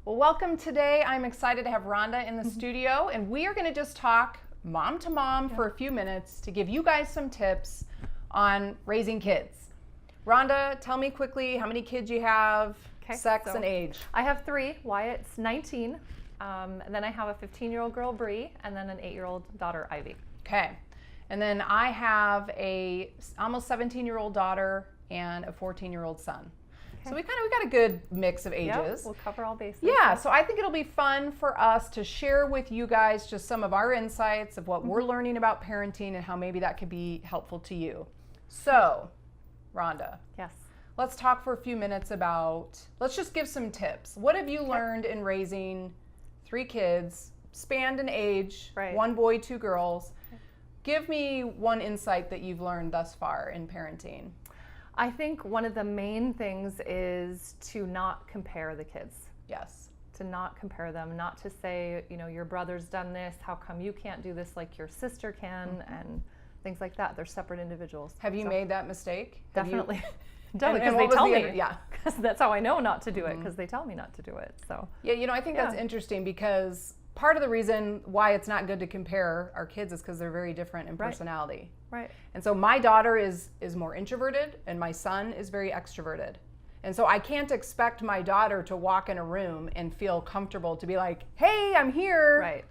Well, welcome today. I'm excited to have Rhonda in the studio, and we are going to just talk mom to mom for a few minutes to give you guys some tips on raising kids. Rhonda, tell me quickly how many kids you have, sex and age. I have 3. Wyatt's 19, and then I have a 15-year-old girl, Bree, and then an 8-year-old daughter, Ivy. Okay. And then I have a almost 17-year-old daughter and a 14-year-old son. So we got a good mix of ages. Yep, we'll cover all bases. Yeah, so I think it'll be fun for us to share with you guys just some of our insights of what we're learning about parenting and how maybe that could be helpful to you. So, Rhonda. Yes. Let's talk for a few minutes about, let's just give some tips. What have you learned in raising 3 kids, spanned in age, 1 boy, 2 girls? Give me one insight that you've learned thus far in parenting. I think one of the main things is to not compare the kids. Yes. To not compare them, not to say, you know, your brother's done this, how come you can't do this like your sister can, and things like that. They're separate individuals. Have you made that mistake? Definitely. Definitely, because they tell me. Yeah. Because that's how I know not to do it, because they tell me not to do it. So. Yeah, you know, I think that's interesting because part of the reason why it's not good to compare our kids is because they're very different in personality. Right. And so my daughter is more introverted and my son is very extroverted. And so I can't expect my daughter to walk in a room and feel comfortable to be like, hey, I'm here. Right.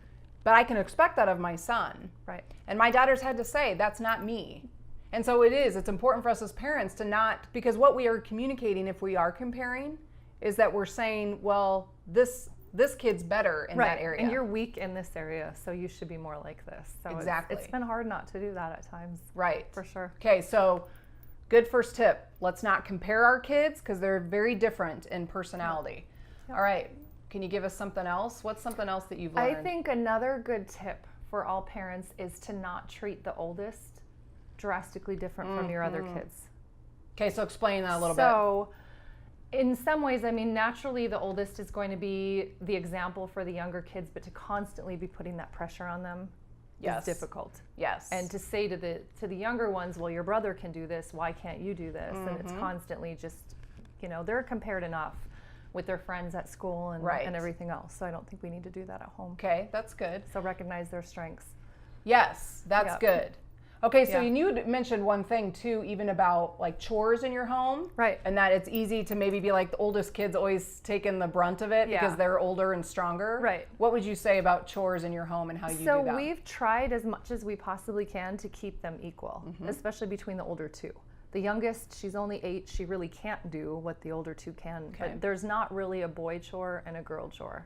But I can expect that of my son. Right. And my daughter's had to say, that's not me. And so it's important for us as parents to not, because what we are communicating if we are comparing is that we're saying, well, this kid's better in that area. And you're weak in this area, so you should be more like this. So exactly. It's been hard not to do that at times. Right. For sure. Okay, so good first tip. Let's not compare our kids because they're very different in personality. Yep. All right. Can you give us something else? What's something else that you've learned? I think another good tip for all parents is to not treat the oldest drastically different from your other kids. Okay, so explain that a little bit. So, in some ways, I mean, naturally the oldest is going to be the example for the younger kids, but to constantly be putting that pressure on them is difficult. Yes. And to say to the younger ones, well, your brother can do this, why can't you do this? And it's constantly just, you know, they're compared enough with their friends at school and everything else. So I don't think we need to do that at home. Okay, that's good. So recognize their strengths. Yes, that's good. Okay, so you mentioned one thing too, even about like chores in your home. Right. And that it's easy to maybe be like the oldest kid's always taking the brunt of it because they're older and stronger. Right. What would you say about chores in your home and how you do that? So we've tried as much as we possibly can to keep them equal, especially between the older 2. The youngest, she's only 8. She really can't do what the older 2 can. Okay. But there's not really a boy chore and a girl chore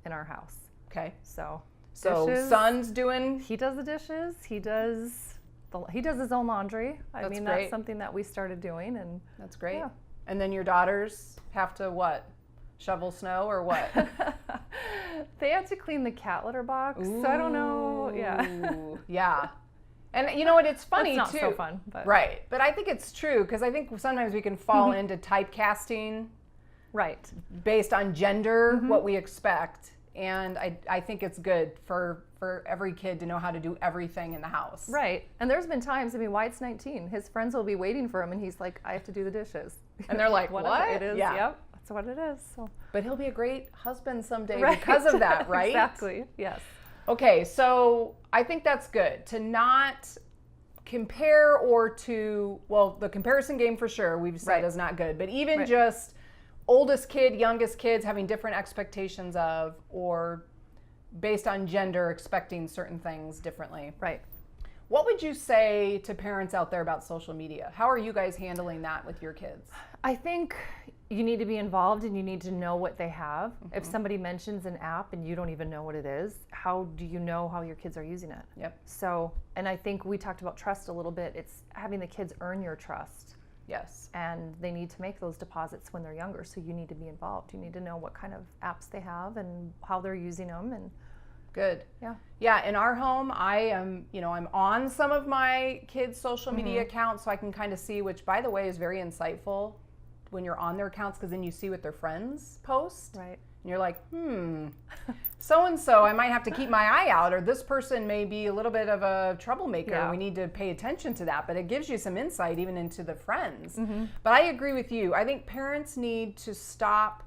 in our house. Okay. So dishes, son's doing? He does the dishes. He does his own laundry. I mean, that's something that we started doing, and that's great. Yeah. And then your daughters have to what? Shovel snow or what? They have to clean the cat litter box. So I don't know. Yeah. Yeah. And you know what? It's funny That's too. not so fun. But. Right. But I think it's true because I think sometimes we can fall into typecasting. Right. Based on gender, what we expect. And I think it's good for every kid to know how to do everything in the house. Right. And there's been times, I mean, Wyatt's 19. His friends will be waiting for him and he's like, I have to do the dishes. And they're like, what? It is. Yeah. Yep. That's what it is. So. But he'll be a great husband someday because of that, right? Exactly. Yes. Okay. So I think that's good to not compare the comparison game for sure we've said is not good, but even just oldest kid, youngest kids having different expectations of, or based on gender, expecting certain things differently. Right. What would you say to parents out there about social media? How are you guys handling that with your kids? I think you need to be involved and you need to know what they have. If somebody mentions an app and you don't even know what it is, how do you know how your kids are using it? Yep. So, and I think we talked about trust a little bit. It's having the kids earn your trust. Yes. And they need to make those deposits when they're younger, so you need to be involved. You need to know what kind of apps they have and how they're using them. And good. Yeah. Yeah, in our home, I'm on some of my kids' social media accounts, so I can kind of see, which by the way is very insightful when you're on their accounts, because then you see what their friends post. Right. And you're like, so-and-so, I might have to keep my eye out, or this person may be a little bit of a troublemaker. Yeah. We need to pay attention to that. But it gives you some insight even into the friends. But I agree with you. I think parents need to stop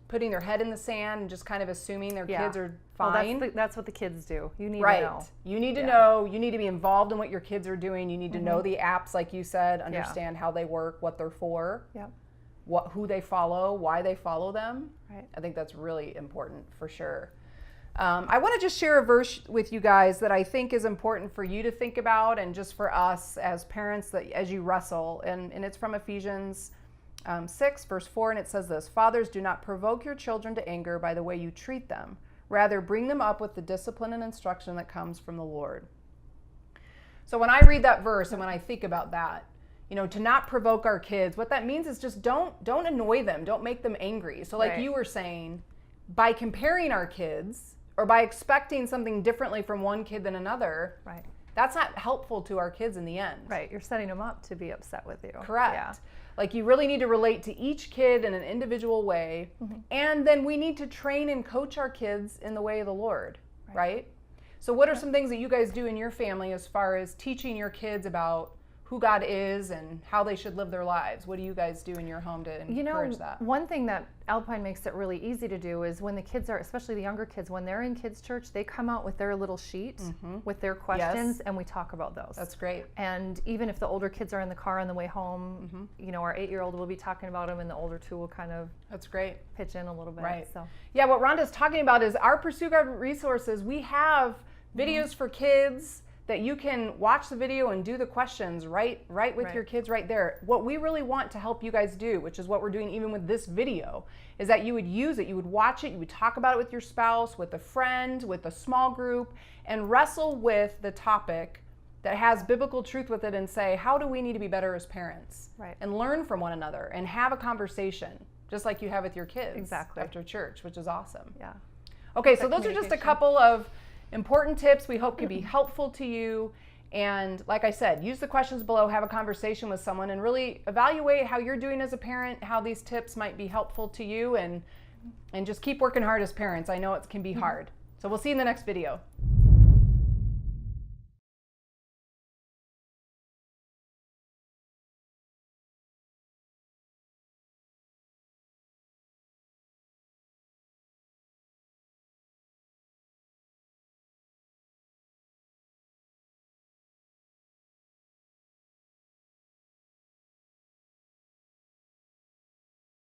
putting their head in the sand and just kind of assuming their kids are fine. Well, that's what the kids do. You need right. to know. You need to know. You need to be involved in what your kids are doing. You need to know the apps, like you said, understand how they work, what they're for, who they follow, why they follow them. Right. I think that's really important for sure. I want to just share a verse with you guys that I think is important for you to think about, and just for us as parents, that as you wrestle, and it's from Ephesians 6 verse 4, and it says this: "Fathers, do not provoke your children to anger by the way you treat them. Rather, bring them up with the discipline and instruction that comes from the Lord." So when I read that verse and when I think about that, to not provoke our kids, what that means is just don't annoy them, don't make them angry. So like you were saying, by comparing our kids or by expecting something differently from one kid than another, that's not helpful to our kids in the end. Right, you're setting them up to be upset with you. Correct. Yeah. Like, you really need to relate to each kid in an individual way, and then we need to train and coach our kids in the way of the Lord, right? So what are some things that you guys do in your family as far as teaching your kids about who God is and how they should live their lives? What do you guys do in your home to encourage that? One thing that Alpine makes it really easy to do is when the kids are, especially the younger kids, when they're in kids' church, they come out with their little sheet with their questions, and we talk about those. That's great. And even if the older kids are in the car on the way home, our 8-year-old will be talking about them, and the older 2 will kind of pitch in a little bit. Right. So. Yeah, what Rhonda's talking about is our Pursue God resources. We have videos for kids that you can watch the video and do the questions right with your kids right there. What we really want to help you guys do, which is what we're doing even with this video, is that you would use it, you would watch it, you would talk about it with your spouse, with a friend, with a small group, and wrestle with the topic that has biblical truth with it and say, how do we need to be better as parents? Right. And learn from one another and have a conversation, just like you have with your kids after church, which is awesome. Yeah. Okay, so those are just a couple of important tips we hope can be helpful to you. And like I said, use the questions below, have a conversation with someone, and really evaluate how you're doing as a parent, how these tips might be helpful to you, and just keep working hard as parents. I know it can be hard. So we'll see you in the next video.